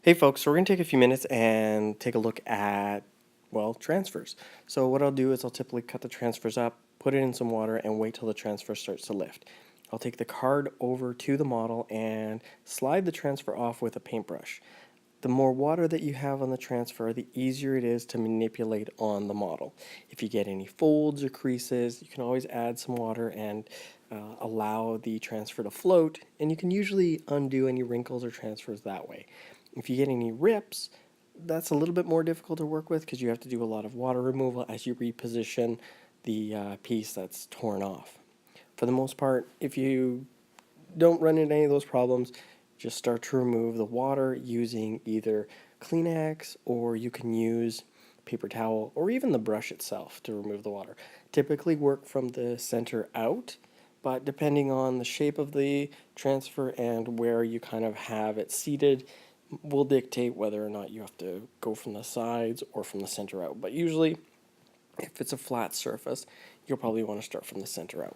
Hey folks, so we're going to take a few minutes and take a look at, well, transfers. So what I'll do is I'll typically cut the transfers up, put it in some water, and wait till the transfer starts to lift. I'll take the card over to the model and slide the transfer off with a paintbrush. The more water that you have on the transfer, the easier it is to manipulate on the model. If you get any folds or creases, you can always add some water and allow the transfer to float, and you can usually undo any wrinkles or transfers that way. If you get any rips, that's a little bit more difficult to work with because you have to do a lot of water removal as you reposition the piece that's torn off. For the most part, if you don't run into any of those problems, just start to remove the water using either Kleenex, or you can use paper towel or even the brush itself to remove the water. Typically work from the center out, but depending on the shape of the transfer and where you kind of have it seated will dictate whether or not you have to go from the sides or from the center out. But usually, if it's a flat surface, you'll probably want to start from the center out.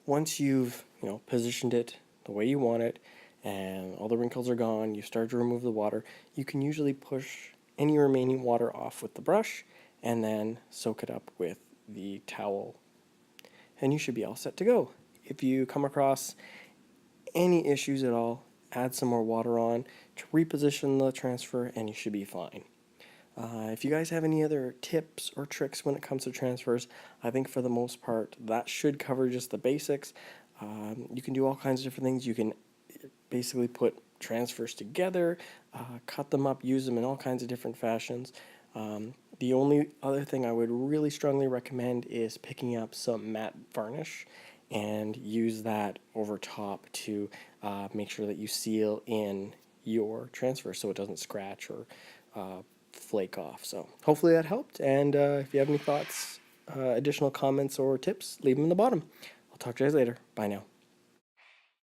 Once you've positioned it the way you want it and all the wrinkles are gone, you start to remove the water, you can usually push any remaining water off with the brush and then soak it up with the towel, and you should be all set to go. If you come across any issues at all, add some more water on to reposition the transfer and you should be fine. If you guys have any other tips or tricks when it comes to transfers, I think for the most part that should cover just the basics. You can do all kinds of different things. You can basically put transfers together, cut them up, use them in all kinds of different fashions. The only other thing I would really strongly recommend is picking up some matte varnish and use that over top to make sure that you seal in your transfer so it doesn't scratch or flake off. So hopefully that helped, and if you have any thoughts, additional comments or tips, leave them in the bottom. I'll talk to you guys later. Bye now.